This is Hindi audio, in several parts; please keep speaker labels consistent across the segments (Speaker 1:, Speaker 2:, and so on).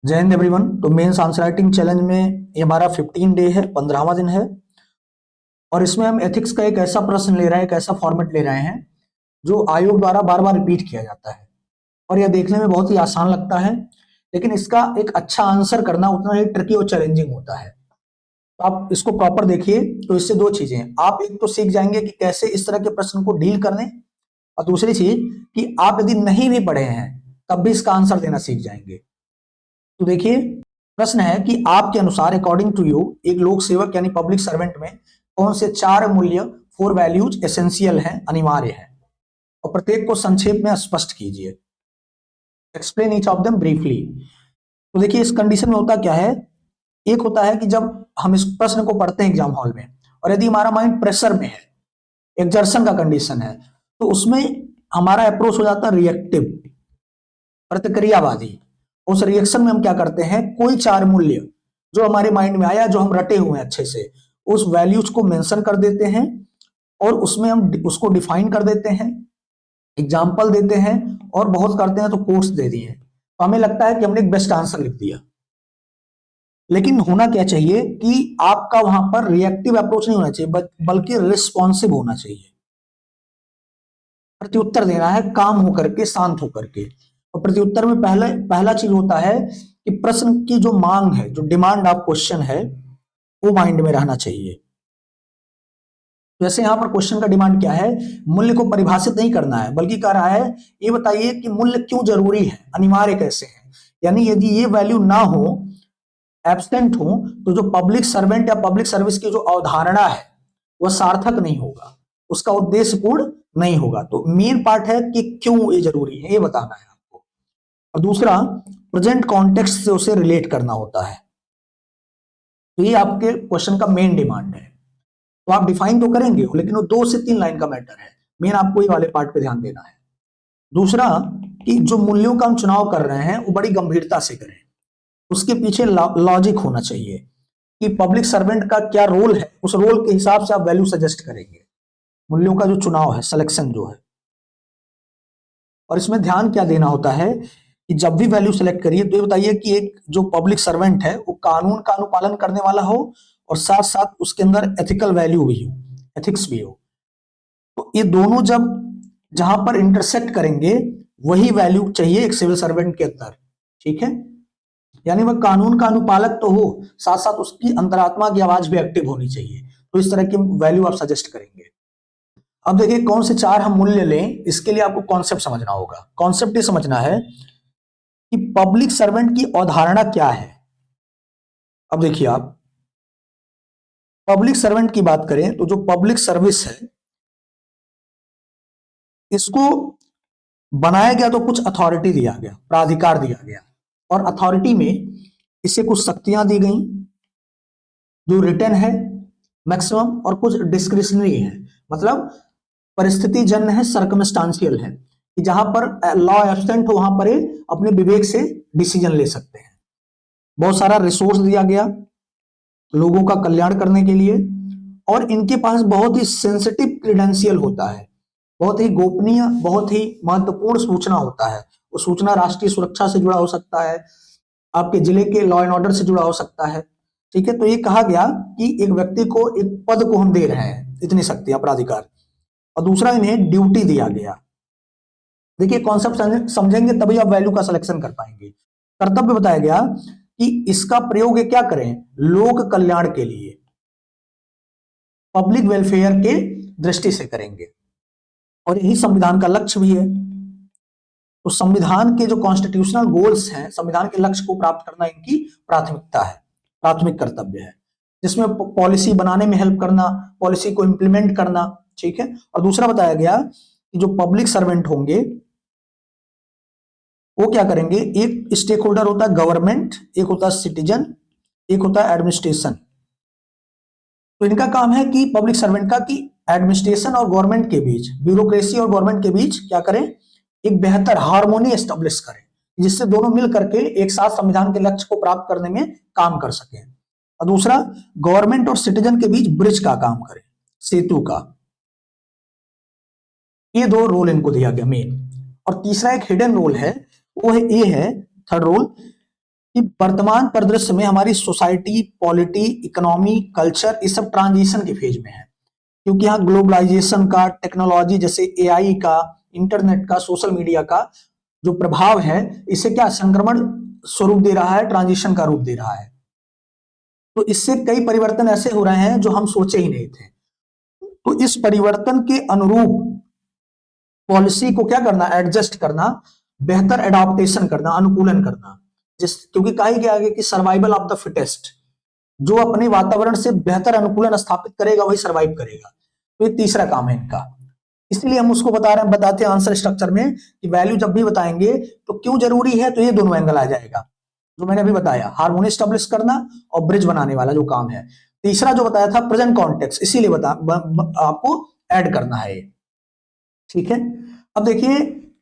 Speaker 1: जय हिंद एवरीवन। तो मेंस आंसर राइटिंग चैलेंज में ये हमारा 15 डे है, 15वां दिन है। और इसमें हम एथिक्स का एक ऐसा प्रश्न ले रहे हैं, एक ऐसा फॉर्मेट ले रहे हैं जो आयोग द्वारा बार बार रिपीट किया जाता है। और यह देखने में बहुत ही आसान लगता है, लेकिन इसका एक अच्छा आंसर करना उतना ही ट्रिकी और चैलेंजिंग होता है। तो आप इसको प्रॉपर देखिए। तो इससे दो चीजें हैं, आप एक तो सीख जाएंगे कि कैसे इस तरह के प्रश्न को डील करने, और दूसरी चीज कि आप यदि नहीं भी पढ़े हैं तब भी इसका आंसर देना सीख जाएंगे। तो देखिए, प्रश्न है कि आपके अनुसार अकॉर्डिंग टू यू एक लोक सेवक यानी पब्लिक सर्वेंट में कौन से चार मूल्य, फोर वैल्यूज एसेंशियल हैं, अनिवार्य हैं, और प्रत्येक को संक्षेप में स्पष्ट कीजिए। Explain each of them briefly. तो देखिए, इस कंडीशन में होता क्या है, एक होता है कि जब हम इस प्रश्न को पढ़ते हैं एग्जाम हॉल में, और यदि हमारा माइंड प्रेशर में है, एक्सर्शन का कंडीशन है, तो उसमें हमारा अप्रोच हो जाता है रिएक्टिव, प्रतिक्रियावादी। उस रिएक्शन में हम क्या करते हैं, कोई चार मूल्य जो हमारे माइंड में आया, जो हम रटे हुए हैं अच्छे से, उस वैल्यूज को मेंशन कर देते हैं और उसमें हम उसको डिफाइन कर देते हैं, एग्जाम्पल देते हैं, और बहुत करते हैं तो कोट्स दे दिए। तो हमें लगता है कि हमने एक बेस्ट आंसर लिख दिया। लेकिन होना क्या चाहिए कि आपका वहां पर रिएक्टिव अप्रोच नहीं होना चाहिए, बल्कि रिस्पॉन्सिव होना चाहिए। प्रत्युत्तर देना है काम होकर के, शांत होकर के। और प्रत्युत्तर में पहला चीज होता है कि प्रश्न की जो मांग है, जो डिमांड ऑफ क्वेश्चन है, वो माइंड में रहना चाहिए। जैसे यहां पर क्वेश्चन का डिमांड क्या है, मूल्य को परिभाषित नहीं करना है, बल्कि कह रहा है ये बताइए कि मूल्य क्यों जरूरी है, अनिवार्य कैसे है। यानी यदि ये वैल्यू ना हो, एब्सेंट हो, तो जो पब्लिक सर्वेंट या पब्लिक सर्विस की जो अवधारणा है वह सार्थक नहीं होगा, उसका उद्देश्य पूर्ण नहीं होगा। तो मेन पार्ट है कि क्यों ये जरूरी है, ये बताना है आपको। और दूसरा, प्रेजेंट कॉन्टेक्स्ट से उसे रिलेट करना होता है। तो ये आपके क्वेश्चन का मेन डिमांड है। तो आप डिफाइन तो करेंगे, लेकिन वो 2 से 3 लाइन का मैटर है। मेन आपको ये वाले पार्ट पे ध्यान देना है। दूसरा, कि जो मूल्यों का हम चुनाव कर रहे हैं वो बड़ी गंभीरता से करें, उसके पीछे लॉजिक होना चाहिए कि पब्लिक सर्वेंट का क्या रोल है, उस रोल के हिसाब से आप वैल्यू सजेस्ट करेंगे। मूल्यों का जो चुनाव है, सिलेक्शन जो है। और इसमें ध्यान क्या देना होता है कि जब भी वैल्यू सेलेक्ट करिए तो ये बताइए कि एक जो पब्लिक सर्वेंट है वो कानून का अनुपालन करने वाला हो, और साथ साथ उसके अंदर एथिकल वैल्यू भी हो, एथिक्स भी हो। तो ये दोनों जब जहां पर इंटरसेक्ट करेंगे, वही वैल्यू चाहिए एक सिविल सर्वेंट के अंदर। ठीक है, यानी वह कानून का अनुपालक तो हो, साथ साथ उसकी अंतरात्मा की आवाज भी एक्टिव होनी चाहिए। तो इस तरह की वैल्यू आप सजेस्ट करेंगे। अब देखिए, कौन से चार हम मूल्य लें, इसके लिए आपको कॉन्सेप्ट समझना होगा। कॉन्सेप्ट ये समझना है कि पब्लिक सर्वेंट की अवधारणा क्या है। अब देखिए, आप पब्लिक सर्वेंट की बात करें तो जो पब्लिक सर्विस है, इसको बनाया गया तो कुछ अथॉरिटी दिया गया, प्राधिकार दिया गया, और अथॉरिटी में इसे कुछ शक्तियां दी गई जो रिटर्न है मैक्सिमम, और कुछ डिस्क्रिशनरी है, मतलब परिस्थिति जन्य है, सर्कमस्टांशियल है, कि जहां पर लॉ एब्सेंट हो वहां पर ये अपने विवेक से डिसीजन ले सकते हैं। बहुत सारा रिसोर्स दिया गया लोगों का कल्याण करने के लिए, और इनके पास बहुत ही सेंसिटिव क्रीडेंशियल होता है, बहुत ही गोपनीय, बहुत ही महत्वपूर्ण सूचना होता है। वो सूचना राष्ट्रीय सुरक्षा से जुड़ा हो सकता है, आपके जिले के लॉ एंड ऑर्डर से जुड़ा हो सकता है। ठीक है, तो ये कहा गया कि एक व्यक्ति को, एक पद को हम दे रहे हैं इतनी शक्तियां, प्राधिकार। और दूसरा, इन्हें ड्यूटी दिया गया। देखिए, कॉन्सेप्ट समझेंगे तभी आप वैल्यू का सिलेक्शन कर पाएंगे। कर्तव्य बताया गया कि इसका प्रयोग ये क्या करें, लोक कल्याण के लिए, पब्लिक वेलफेयर के दृष्टि से करेंगे, और यही संविधान का लक्ष्य भी है। तो संविधान के जो कॉन्स्टिट्यूशनल गोल्स हैं, संविधान के लक्ष्य को प्राप्त करना इनकी प्राथमिकता है, प्राथमिक कर्तव्य है, जिसमें पॉलिसी बनाने में हेल्प करना, पॉलिसी को इंप्लीमेंट करना। ठीक है, और दूसरा बताया गया कि जो पब्लिक सर्वेंट होंगे वो क्या करेंगे, एक स्टेक होल्डर होता है गवर्नमेंट, एक होता है सिटीजन, एक होता है एडमिनिस्ट्रेशन। तो इनका काम है कि पब्लिक सर्वेंट का, कि एडमिनिस्ट्रेशन और गवर्नमेंट के बीच, ब्यूरोक्रेसी और गवर्नमेंट के बीच क्या करें, एक बेहतर हार्मोनी एस्टेब्लिश करें, जिससे दोनों मिल करके एक साथ संविधान के लक्ष्य को प्राप्त करने में काम कर सके। और दूसरा, गवर्नमेंट और सिटीजन के बीच ब्रिज का काम करें, सेतु का। ये दो रोल इनको दिया गया मेन। और तीसरा एक हिडन रोल है, वो है ये है थर्ड रोल, कि वर्तमान परिदृश्य में हमारी सोसाइटी, पॉलिटी, इकोनॉमी, कल्चर, ये सब ट्रांजिशन के फेज में है, क्योंकि यहाँ ग्लोबलाइजेशन का, टेक्नोलॉजी जैसे एआई का, इंटरनेट का, सोशल मीडिया का जो प्रभाव है, इसे क्या संक्रमण स्वरूप दे रहा है, ट्रांजिशन का रूप दे रहा है। तो इससे कई परिवर्तन ऐसे हो रहे हैं जो हम सोचे ही नहीं थे। तो इस परिवर्तन के अनुरूप पॉलिसी को क्या करना, एडजस्ट करना, बेहतर एडॉप्टेशन करना, अनुकूलन करना, क्योंकि कहा गया है कि सर्वाइवल ऑफ द फिटेस्ट, जो अपने वातावरण से बेहतर अनुकूलन स्थापित करेगा वही सर्वाइव करेगा। तो ये तीसरा काम है इनका। इसलिए हम उसको बताते हैं आंसर स्ट्रक्चर में कि वैल्यू जब भी बताएंगे तो क्यों जरूरी है, तो ये दोनों एंगल आ जाएगा जो मैंने अभी बताया, हार्मोनी स्टैब्लिश करना और ब्रिज बनाने वाला जो काम है। तीसरा जो बताया था प्रेजेंट कॉन्टेक्स्ट, इसीलिए आपको ऐड करना है। ठीक है, अब देखिए,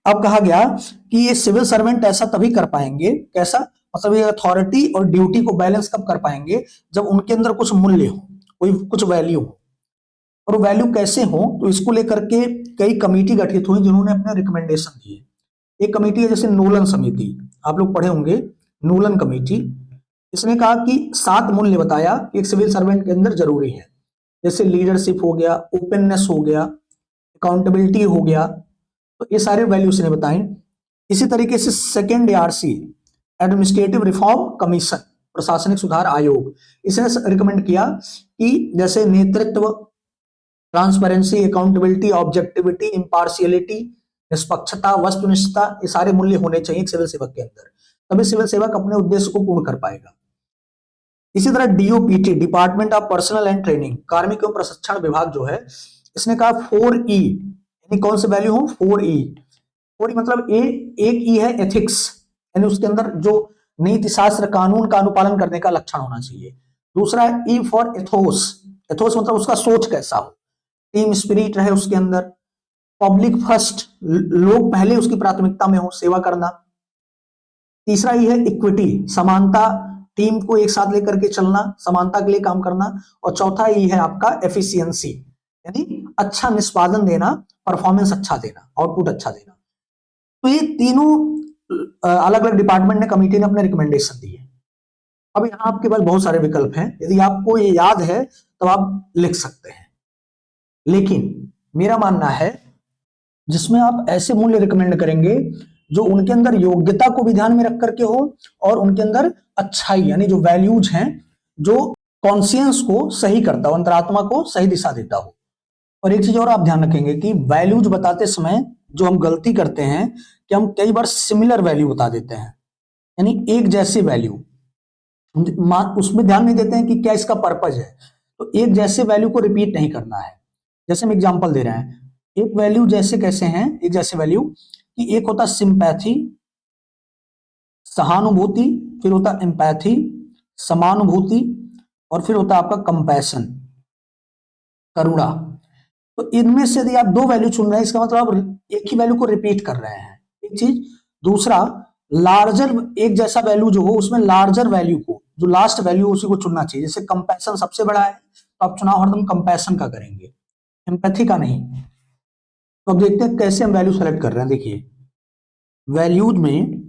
Speaker 1: अब कहा गया कि ये सिविल सर्वेंट ऐसा तभी कर पाएंगे, कैसा मतलब ये अथॉरिटी और ड्यूटी को बैलेंस कब कर पाएंगे, जब उनके अंदर कुछ मूल्य हो, कोई कुछ वैल्यू हो। और वैल्यू कैसे हो, तो इसको लेकर के कई कमेटी गठित हुई जिन्होंने अपने रिकमेंडेशन दिए। एक कमेटी है जैसे नोलन समिति, आप लोग पढ़े होंगे, नोलन कमेटी। इसने कहा कि 7 मूल्य बताया कि एक सिविल सर्वेंट के अंदर जरूरी है, जैसे लीडरशिप हो गया, ओपननेस हो गया, अकाउंटेबिलिटी हो गया, तो ये सारे वैल्यूज ने बताई। इसी तरीके से second ARC, administrative reform commission, प्रशासनिक सुधार आयोग, इसने रिकमेंड किया कि जैसे नेतृत्व, ट्रांसपेरेंसी, अकाउंटेबिलिटी, ऑब्जेक्टिविटी, इम्पार्शियलिटी, निष्पक्षता, वस्तुनिष्ठता, ये सारे मूल्य होने चाहिए सिविल सेवक के अंदर, तभी सिविल सेवक अपने उद्देश्य को पूर्ण कर पाएगा। इसी तरह DOPT, department of personal and training, कार्मिक एवं प्रशिक्षण विभाग जो है, इसने कहा 4E, यानी कौन से वैल्यू हो, 4E। 4E मतलब एक E है एथिक्स, यानी उसके अंदर जो नीति शास्त्र, कानून का अनुपालन करने का लक्षण होना चाहिए। दूसरा है E फॉर एथोस, एथोस मतलब उसका सोच कैसा हो, टीम स्पिरिट रहे उसके अंदर, पब्लिक फर्स्ट, लोग पहले उसकी प्राथमिकता में हो, सेवा करना। तीसरा ये है इक्विटी, समानता, टीम को एक साथ लेकर के चलना, समानता के लिए काम करना। और चौथा ये है आपका एफिशिएंसी, यानी अच्छा निष्पादन देना, परफॉर्मेंस अच्छा देना, आउटपुट अच्छा देना। तो ये तीनों अलग अलग डिपार्टमेंट ने, कमेटी ने अपने रिकमेंडेशन दिए। अब यहाँ आपके पास बहुत सारे विकल्प हैं, यदि आपको ये याद है तो आप लिख सकते हैं, लेकिन मेरा मानना है जिसमें आप ऐसे मूल्य रिकमेंड करेंगे जो उनके अंदर योग्यता को भी ध्यान में रख करके हो, और उनके अंदर अच्छाई यानी जो वैल्यूज हैं, जो कॉन्शियंस को सही करता हो, अंतरात्मा को सही दिशा देता हो। और एक चीज और आप ध्यान रखेंगे कि वैल्यूज बताते समय जो हम गलती करते हैं कि हम कई बार सिमिलर वैल्यू बता देते हैं, यानी एक जैसे वैल्यू, उसमें ध्यान नहीं देते हैं कि क्या इसका पर्पज है। तो एक जैसे वैल्यू को रिपीट नहीं करना है। जैसे हम एग्जांपल दे रहे हैं, एक वैल्यू जैसे कैसे हैं, एक जैसे वैल्यू कि एक होता सिंपैथी, सहानुभूति, फिर होता एम्पैथी, समानुभूति, और फिर होता आपका कंपैशन, करुणा। तो इनमें से यदि आप 2 वैल्यू चुन रहे हैं, इसका मतलब आप एक ही वैल्यू को रिपीट कर रहे हैं, एक चीज। दूसरा, लार्जर, एक जैसा वैल्यू जो हो उसमें लार्जर वैल्यू को, जो लास्ट वैल्यू उसी को चुनना चाहिए। जैसे कंपैशन सबसे बड़ा है तो आप चुनाव हरदम कंपैशन का करेंगे, एम्पैथी का नहीं। तो अब देखते हैं कैसे हम वैल्यू सेलेक्ट कर रहे हैं। देखिए, वैल्यूज में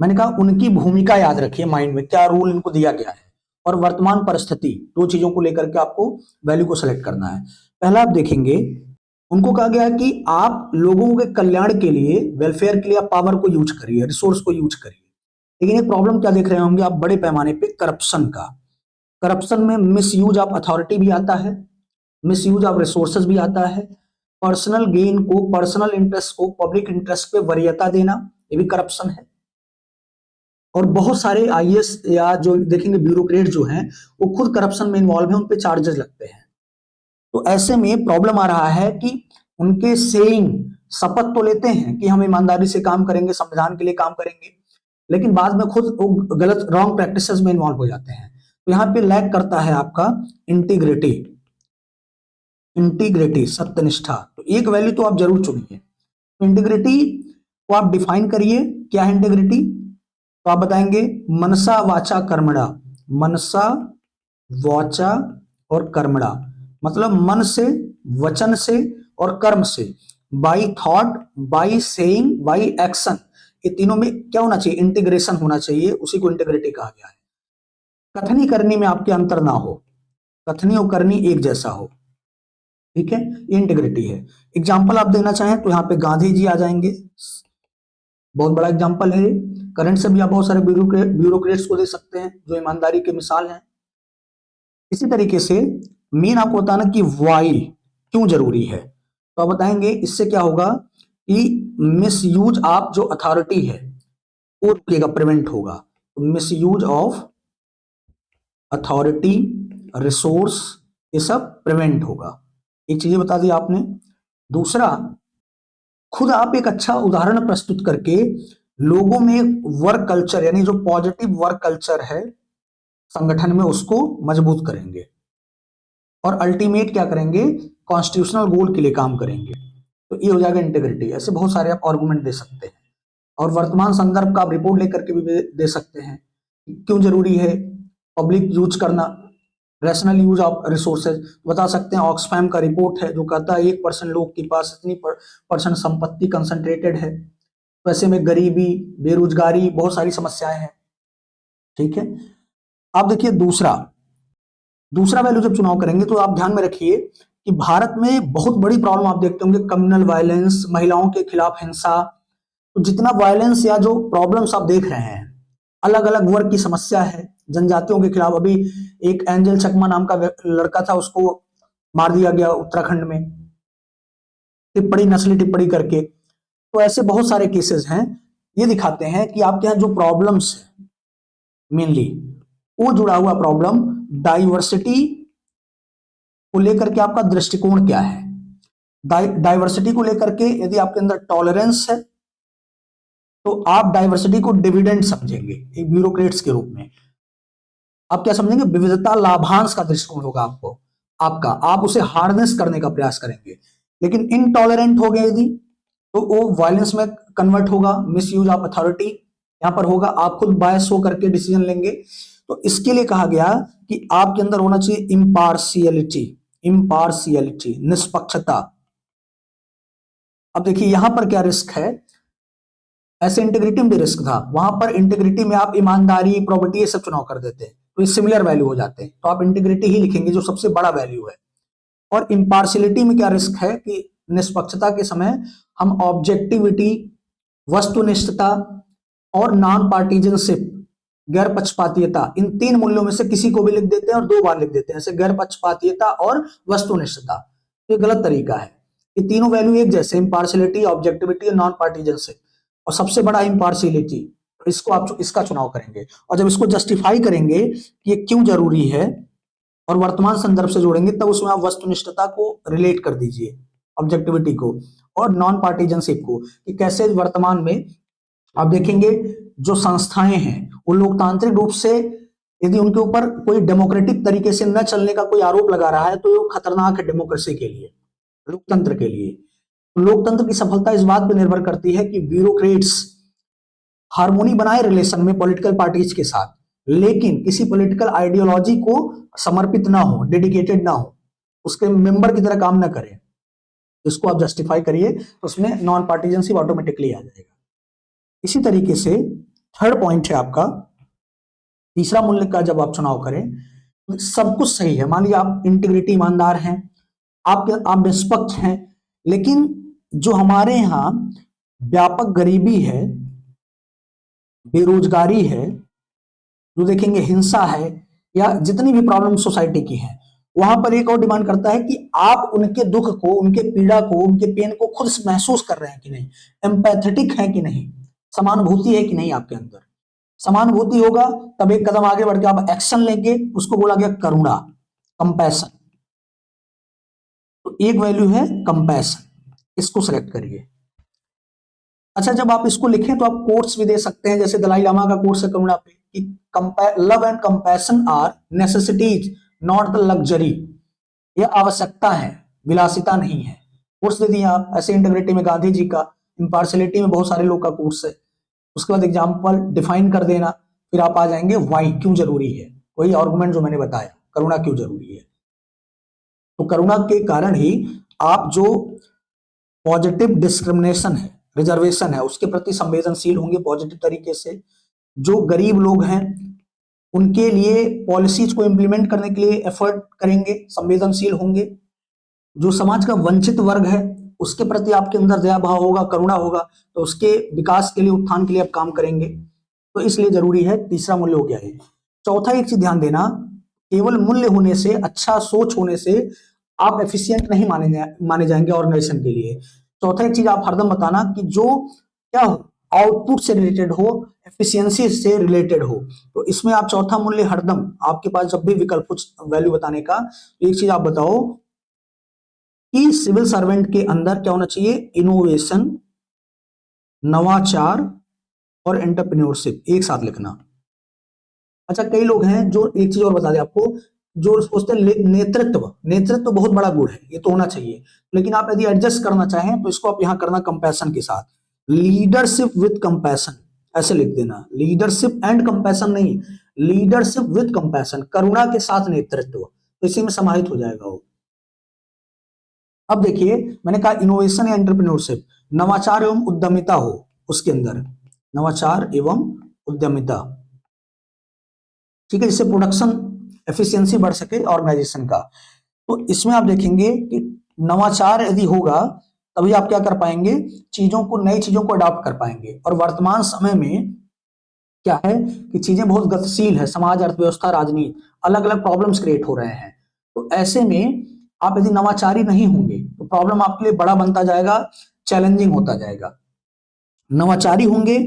Speaker 1: मैंने कहा उनकी भूमिका याद रखिए, माइंड में क्या रूल इनको दिया गया है, और वर्तमान परिस्थिति, 2 चीजों को लेकर के आपको वैल्यू को सेलेक्ट करना है। पहला आप देखेंगे, उनको कहा गया है कि आप लोगों के कल्याण के लिए, वेलफेयर के लिए आप पावर को यूज करिए, रिसोर्स को यूज करिए। लेकिन एक प्रॉब्लम क्या देख रहे होंगे आप बड़े पैमाने पे, करप्शन का। करप्शन में मिस यूज ऑफ अथॉरिटी भी आता है, मिस यूज ऑफ रिसोर्सेज भी आता है, पर्सनल गेन को, पर्सनल इंटरेस्ट को पब्लिक इंटरेस्ट पे वरीयता देना, ये भी करप्शन है। और बहुत सारे IAS या जो देखेंगे ब्यूरोक्रेट जो हैं, वो खुद करप्शन में इन्वॉल्व है, उन पे चार्जेस लगते हैं। तो ऐसे में प्रॉब्लम आ रहा है कि उनके सेइंग, शपथ तो लेते हैं कि हम ईमानदारी से काम करेंगे, संविधान के लिए काम करेंगे, लेकिन बाद में खुद वो गलत, रॉन्ग प्रैक्टिसेस में इन्वॉल्व हो जाते हैं। तो यहाँ पे लैक करता है आपका इंटीग्रिटी, इंटीग्रिटी, सत्यनिष्ठा। तो एक वैल्यू तो आप जरूर चुनिए। इंटीग्रिटी को आप डिफाइन करिए, क्या है इंटीग्रिटी। तो आप बताएंगे मनसा वाचा कर्मणा, मनसा वाचा और कर्मणा मतलब मन से, वचन से और कर्म से, by thought, by saying, by action, ये तीनों में क्या होना चाहिए, इंटीग्रेशन होना चाहिए, उसी को इंटीग्रिटी कहा गया है। कथनी करनी में आपके अंतर ना हो, कथनी और करनी एक जैसा हो, ठीक है, ये इंटीग्रिटी है। एग्जाम्पल आप देना चाहें तो यहाँ पे गांधी जी आ जाएंगे, बहुत बड़ा एग्जाम्पल है। करंट से भी आप बहुत सारे ब्यूरोक्रेट्स को दे सकते हैं जो ईमानदारी के मिसाल हैं। इसी तरीके से मेन आपको बताना कि वाई क्यों जरूरी है, तो आप बताएंगे इससे क्या होगा कि मिस यूज ऑफ जो अथॉरिटी है वो रुकेगा, प्रिवेंट होगा। तो miss use of authority, resource, ये सब प्रिवेंट होगा। एक चीज बता दी आपने। दूसरा, खुद आप एक अच्छा उदाहरण प्रस्तुत करके लोगों में वर्क कल्चर, यानी जो पॉजिटिव वर्क कल्चर है संगठन में, उसको मजबूत करेंगे और अल्टीमेट क्या करेंगे, कॉन्स्टिट्यूशनल गोल के लिए काम करेंगे। तो ये हो जाएगा इंटीग्रिटी। ऐसे बहुत सारे आप आर्गुमेंट दे सकते हैं और वर्तमान संदर्भ का आप रिपोर्ट लेकर के भी दे सकते हैं क्यों जरूरी है पब्लिक यूज करना, रैशनल यूज ऑफ रिसोर्सेज। बता सकते हैं ऑक्सफैम का रिपोर्ट है जो कहता है 1% लोग के पास इतनी परसेंट संपत्ति कंसंट्रेटेड है। वैसे में गरीबी, बेरोजगारी, बहुत सारी समस्याएं हैं, ठीक है। आप देखिए दूसरा वैल्यू जब चुनाव करेंगे तो आप ध्यान में रखिए कि भारत में बहुत बड़ी प्रॉब्लम आप देखते होंगे, कम्युनल वायलेंस, महिलाओं के खिलाफ हिंसा। तो जितना वायलेंस या जो प्रॉब्लम्स आप देख रहे हैं, अलग अलग वर्ग की समस्या है, जनजातियों के खिलाफ। अभी एक एंजल चकमा नाम का लड़का था, उसको मार दिया गया उत्तराखंड में, टिप्पणी, नस्ली टिप्पणी करके। तो ऐसे बहुत सारे केसेस हैं, ये दिखाते हैं कि आपके यहाँ जो प्रॉब्लम्स है मेनली वो जुड़ा हुआ प्रॉब्लम डाइवर्सिटी को लेकर के आपका दृष्टिकोण क्या है। डाइवर्सिटी को लेकर के यदि आपके अंदर टॉलरेंस है तो आप डाइवर्सिटी को डिविडेंड समझेंगे एक ब्यूरोक्रेट्स के रूप में। आप क्या समझेंगे, विविधता लाभांश का दृष्टिकोण होगा आपको, आपका, आप उसे हार्नेस करने का प्रयास करेंगे। लेकिन इनटॉलरेंट हो गए यदि, तो वो वायलेंस में कन्वर्ट होगा, मिस यूज ऑफ अथॉरिटी यहां पर होगा, आप खुद बायस हो करके डिसीजन लेंगे। तो इसके लिए कहा गया कि आपके अंदर होना चाहिए इम्पार्शियलिटी, निष्पक्षता। अब देखिए यहां पर क्या रिस्क है, ऐसे इंटीग्रिटी में भी रिस्क था, वहां पर इंटीग्रिटी में आप ईमानदारी, प्रॉपर्टी, ये सब चुनाव कर देते हैं तो ये सिमिलर वैल्यू हो जाते हैं, तो आप इंटीग्रिटी ही लिखेंगे जो सबसे बड़ा वैल्यू है। और इम्पार्शियलिटी में क्या रिस्क है कि निष्पक्षता के समय हम ऑब्जेक्टिविटी, वस्तुनिष्ठता और नॉन पार्टीजनशिप, गैर पक्षपातीयता, इन तीन मूल्यों में से किसी को भी लिख देते हैं और दो बार लिख देते हैं, जैसे गैर पक्षपातीयता और वस्तुनिष्ठता। ये गलत तरीका है। ये तीनों वैल्यू एक जैसे, इम्पार्शियलिटी, ऑब्जेक्टिविटी और नॉन पार्टीजनशिप, और सबसे बड़ा इम्पार्शियलिटी। इसको आप इसका चुनाव करेंगे और जब इसको जस्टिफाई करेंगे कि ये क्यों जरूरी है और वर्तमान संदर्भ से जोड़ेंगे, तब उसमें आप वस्तुनिष्ठता को रिलेट कर दीजिए, ऑब्जेक्टिविटी को और नॉन पार्टीजनशिप को, कि कैसे वर्तमान में आप देखेंगे जो संस्थाएं हैं वो लोकतांत्रिक रूप से यदि उनके ऊपर कोई डेमोक्रेटिक तरीके से न चलने का कोई आरोप लगा रहा है तो वो खतरनाक है डेमोक्रेसी के लिए, लोकतंत्र के लिए। लोकतंत्र की सफलता इस बात पर निर्भर करती है कि ब्यूरोक्रेट्स हार्मोनी बनाए रिलेशन में पॉलिटिकल पार्टीज के साथ, लेकिन किसी पॉलिटिकल आइडियोलॉजी को समर्पित ना हो, डेडिकेटेड ना हो, उसके मेंबर की तरह काम ना करें। इसको आप जस्टिफाई करिए तो उसमें नॉन पार्टीजनशिप ऑटोमेटिकली आ जाएगा। इसी तरीके से थर्ड पॉइंट है आपका, तीसरा मूल्य का जब आप चुनाव करें सब कुछ सही है, मान लीजिए आप इंटीग्रिटी, ईमानदार हैं, आप निष्पक्ष हैं, लेकिन जो हमारे यहाँ व्यापक गरीबी है, बेरोजगारी है, जो देखेंगे हिंसा है, या जितनी भी प्रॉब्लम सोसाइटी की है, वहां पर एक और डिमांड करता है कि आप उनके दुख को, उनके पीड़ा को, उनके पेन को खुद महसूस कर रहे हैं कि नहीं, एम्पैथेटिक है कि नहीं, समानुभूति है कि नहीं आपके अंदर। समानुभूति होगा तब एक कदम आगे बढ़ के आप एक्शन लेंगे, उसको बोला गया करुणा, कंपैशन। तो एक वैल्यू है कंपैशन, इसको सेलेक्ट करिए। अच्छा, जब आप इसको लिखें तो आप कोट्स भी दे सकते हैं, जैसे दलाई लामा का कोट्स है करुणा पे कि love and compassion are necessities not the luxury, ये आवश्यकता है, विलासिता नहीं है। कोर्स दे दिए आप। ऐसे इंटीग्रिटी में गांधी जी का, इम्पार्शियलिटी में बहुत सारे लोग का कोर्स है। उसके बाद एग्जाम्पल डिफाइन कर देना, फिर आप आ जाएंगे वाई, क्यों जरूरी है, वही आर्गुमेंट जो मैंने बताया, करुणा क्यों जरूरी है। तो करुणा के कारण ही आप जो पॉजिटिव डिस्क्रिमिनेशन है, रिजर्वेशन है उसके प्रति संवेदनशील होंगे पॉजिटिव तरीके से। जो गरीब लोग हैं उनके लिए पॉलिसीज को इंप्लीमेंट करने के लिए एफर्ट करेंगे, संवेदनशील होंगे। जो समाज का वंचित वर्ग है उसके प्रति आपके अंदर दया भाव होगा, करुणा होगा, तो उसके विकास के लिए, उत्थान के लिए आप काम करेंगे। तो इसलिए जरूरी है। तीसरा मूल्य हो गया है। चौथा एक चीज ध्यान देना, केवल मूल्य होने से, अच्छा सोच होने से आप एफिशिएंट नहीं माने जाएंगे ऑर्गेनाइजेशन के लिए। चौथा एक चीज आप हरदम बताना कि जो क्या हो, आउटपुट से रिलेटेड हो, एफिशिएंसी से रिलेटेड हो। तो इसमें आप चौथा मूल्य हरदम आपके पास जब भी विकल्प कुछ वैल्यू बताने का, एक चीज आप बताओ कि सिविल सर्वेंट के अंदर क्या होना चाहिए, इनोवेशन, नवाचार और एंटरप्रेन्योरशिप एक साथ लिखना। अच्छा, कई लोग हैं जो, एक चीज और बता दें आपको, जो सोचते हैं नेतृत्व, नेतृत्व बहुत बड़ा गुण है, ये तो होना चाहिए, लेकिन आप यदि एडजस्ट करना चाहें तो इसको आप यहां करना कंपैशन के साथ, लीडरशिप विद कंपैशन ऐसे लिख देना। लीडरशिप एंड कंपैशन नहीं, लीडरशिप विद कंपैशन, करुणा के साथ नेतृत्व, तो इसी में समाहित हो जाएगा वो। अब देखिए, मैंने कहा इनोवेशन या एंटरप्रेन्योरशिप, नवाचार एवं उद्यमिता हो उसके अंदर, नवाचार एवं उद्यमिता, ठीक है, जिससे प्रोडक्शन एफिशिएंसी बढ़ सके ऑर्गेनाइजेशन का। तो इसमें आप देखेंगे कि नवाचार यदि होगा तभी आप क्या कर पाएंगे, चीजों को, नई चीजों को अडॉप्ट कर पाएंगे। और वर्तमान समय में क्या है कि चीजें बहुत गतिशील है, समाज, अर्थव्यवस्था, राजनीति, अलग अलग प्रॉब्लम्स क्रिएट हो रहे हैं। तो ऐसे में आप यदि नवाचारी नहीं होंगे तो प्रॉब्लम आपके लिए बड़ा बनता जाएगा, चैलेंजिंग होता जाएगा। नवाचारी होंगे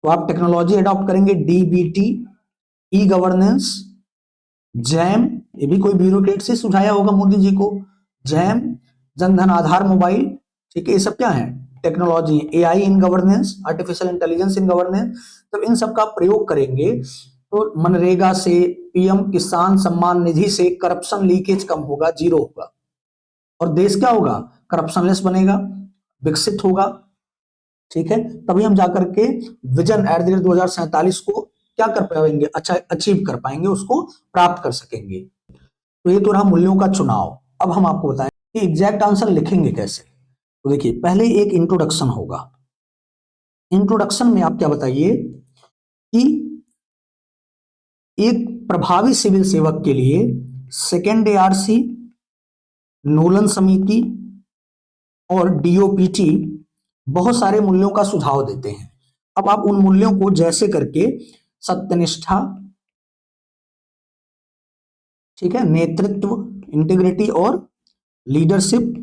Speaker 1: तो आप टेक्नोलॉजी अडॉप्ट करेंगे, डीबीटी, ई गवर्नेंस, जैम, ये भी कोई ब्यूरोक्रेट से सुझाया होगा मोदी जी को, जैम, जनधन आधार मोबाइल, ठीक है, ये सब क्या है, technology, AI in governance, artificial intelligence in governance. तो इन सब का प्रयोग करेंगे तो मनरेगा से, पीएम किसान सम्मान निधि से करप्शन लीकेज कम होगा, जीरो होगा, और देश क्या होगा, करप्शनलेस बनेगा, विकसित होगा, ठीक है। तभी हम जाकर के विजन @ 2047 को क्या कर पाएंगे, अच्छा अचीव कर पाएंगे, उसको प्राप्त कर सकेंगे। तो ये तो रहा मूल्यों का चुनाव। अब हम आपको बताएं कि एग्जैक्ट आंसर लिखेंगे कैसे। तो देखिए, पहले एक इंट्रोडक्शन होगा। इंट्रोडक्शन में आप क्या बताइए कि एक प्रभावी सिविल सेवक के लिए सेकेंड एआरसी, नोलन समिति और डीओपीटी बहुत सारे मूल्यों का सुझाव देते हैं। अब आप उन मूल्यों को जैसे करके सत्यनिष्ठा, ठीक है, नेतृत्व, इंटीग्रिटी और लीडरशिप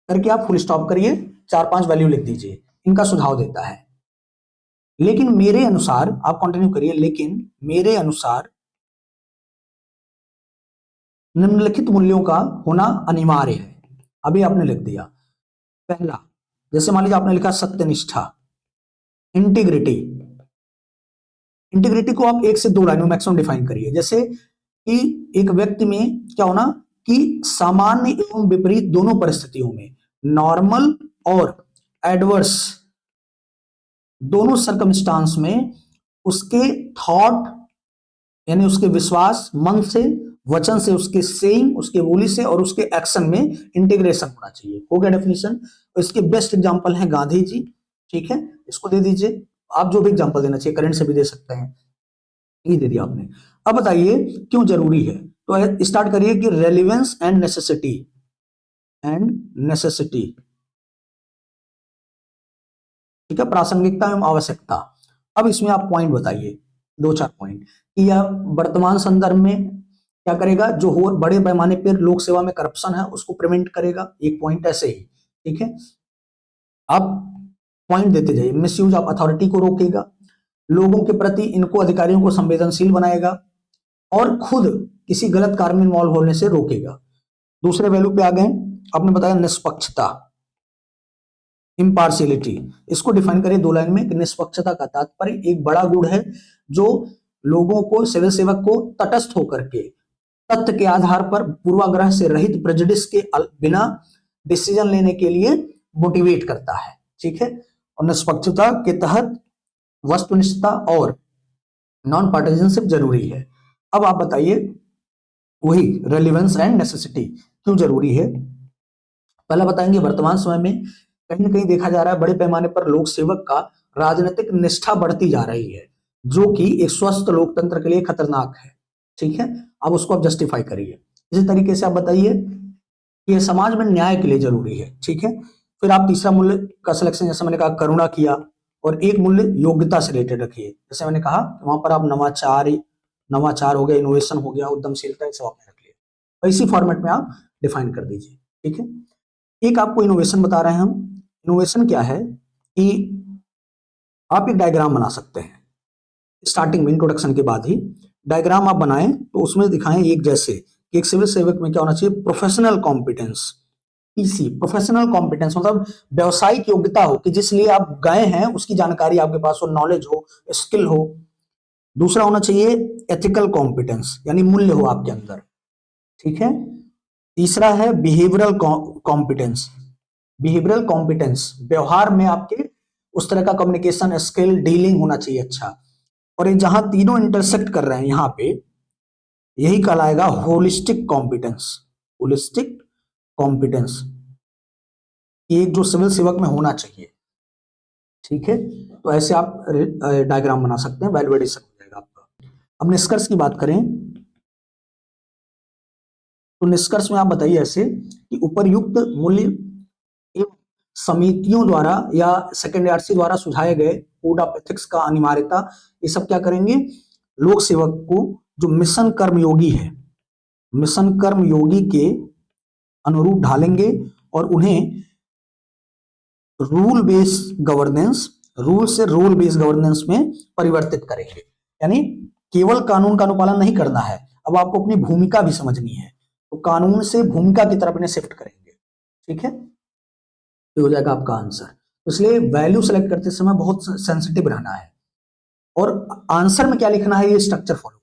Speaker 1: करके आप फुल स्टॉप करिए, 4-5 वैल्यू लिख दीजिए, इनका सुझाव देता है। लेकिन मेरे अनुसार, आप कंटिन्यू करिए, लेकिन मेरे अनुसार निम्नलिखित मूल्यों का होना अनिवार्य है। अभी आपने लिख दिया। पहला, जैसे मान लीजिए आपने लिखा सत्यनिष्ठा, इंटीग्रिटी, इंटीग्रिटी को आप 1 से 2 लाइनों मैक्सिमम डिफाइन करिए। जैसे कि एक व्यक्ति में क्या होना कि सामान्य एवं विपरीत दोनों परिस्थितियों में, नॉर्मल और एडवर्स दोनों सर्कमस्टांस में, उसके थॉट यानी उसके विश्वास, मन से, वचन से, उसके सेइंग, उसके बोली से और उसके एक्शन में इंटीग्रेशन होना चाहिए। हो गया डेफिनेशन। इसके बेस्ट एग्जांपल हैं गांधी जी, ठीक है, इसको दे दीजिए। आप जो भी एग्जांपल देना चाहिए, करंट से भी दे सकते हैं, ये दे दिया आपने। अब बताइए क्यों जरूरी है। तो स्टार्ट करिए कि रेलिवेंस एंड नेसेसिटी, ठीक है, प्रासंगिकता एवं आवश्यकता। अब इसमें आप पॉइंट बताइए, 2-4 पॉइंट, कि यह वर्तमान संदर्भ में क्या करेगा, जो हो बड़े पैमाने पर लोक सेवा में करप्शन है उसको प्रिवेंट करेगा, एक पॉइंट ऐसे ही, ठीक है। आप पॉइंट देते जाइए। मिसयूज ऑफ अथॉरिटी को रोकेगा, लोगों के प्रति, इनको अधिकारियों को संवेदनशील बनाएगा और खुद किसी गलत कार्य में इन्वॉल्व होने से रोकेगा। दूसरे वैल्यू पे आ गए, आपने बताया निष्पक्षता, इम्पार्शियलिटी, इसको डिफाइन करिए 2 लाइन में कि निष्पक्षता का तात्पर्य एक बड़ा गुण है जो लोगों को, सिविल सेवक को तटस्थ होकर के, तथ्य के आधार पर, पूर्वाग्रह से रहित, प्रेजुडिस के बिना डिसीजन लेने के लिए मोटिवेट करता है, ठीक है। और निष्पक्षता के तहत वस्तुनिष्ठता और नॉन पार्टिजनशिप जरूरी है। अब आप बताइए वही रेलिवेंस एंड नेसेसिटी क्यों जरूरी है। पहला बताएंगे वर्तमान समय में कहीं न कहीं देखा जा रहा है बड़े पैमाने पर लोक सेवक का राजनीतिक निष्ठा बढ़ती जा रही है, जो कि एक स्वस्थ लोकतंत्र के लिए खतरनाक है। ठीक है, अब उसको आप जस्टिफाई करिए। इसी तरीके से आप बताइए कि ये समाज में न्याय के लिए जरूरी है। ठीक है, फिर आप तीसरा मूल्य का सिलेक्शन, जैसे मैंने कहा करुणा किया, और एक मूल्य योग्यता से रिलेटेड रखिए। जैसे मैंने कहा वहां पर आप नवाचार हो गया, इनोवेशन हो गया, उद्यमशीलता, सब आपने रख लिया। तो इसी फॉर्मेट में आप डिफाइन कर दीजिए। ठीक है, एक आपको इनोवेशन बता रहे हैं हम। इनोवेशन क्या है कि आप एक डायग्राम बना सकते हैं स्टार्टिंग में, इंट्रोडक्शन के बाद ही डायग्राम आप बनाएं तो उसमें दिखाएं एक जैसे कि एक सिविल सेवक में क्या होना चाहिए, professional competence. PC, professional competence मतलब व्यवसायिक योग्यता हो कि जिस लिए आप गए हैं उसकी जानकारी आपके पास हो, नॉलेज हो, स्किल हो। दूसरा होना चाहिए एथिकल कॉम्पिटेंस, यानी मूल्य हो आपके अंदर। ठीक है, तीसरा है बिहेवियरल कॉम्पिटेंस। बिहेवियरल कॉम्पिटेंस, व्यवहार में आपके उस तरह का कम्युनिकेशन स्किल, डीलिंग होना चाहिए अच्छा। और ये जहां तीनों इंटरसेक्ट कर रहे हैं यहां पे, यही कहलाएगा होलिस्टिक कॉम्पिटेंस। होलिस्टिक कॉम्पिटेंस, ये जो सिविल सेवक में होना चाहिए। ठीक है, तो ऐसे आप डायग्राम बना सकते हैं, वैल्यूएडिशन हो जाएगा आपका। अब निष्कर्ष की बात करें तो निष्कर्ष में आप बताइए ऐसे कि उपर्युक्त मूल्य एवं समितियों द्वारा या सेकेंड आरसी द्वारा सुझाए गए कोड ऑफ एथिक्स का अनिवार्यता, ये सब क्या करेंगे, लोक सेवक को जो मिशन कर्मयोगी है, मिशन कर्मयोगी के अनुरूप ढालेंगे और उन्हें रूल बेस्ड गवर्नेंस, रूल से रोल बेस्ड गवर्नेंस में परिवर्तित करेंगे। यानी केवल कानून का अनुपालन नहीं करना है, अब आपको अपनी भूमिका भी समझनी है, तो कानून से भूमिका की तरफ इन्हें शिफ्ट करेंगे। ठीक है, ये हो जाएगा आपका आंसर। तो इसलिए वैल्यू सेलेक्ट करते समय बहुत सेंसिटिव रहना है, और आंसर में क्या लिखना है ये स्ट्रक्चर फॉलो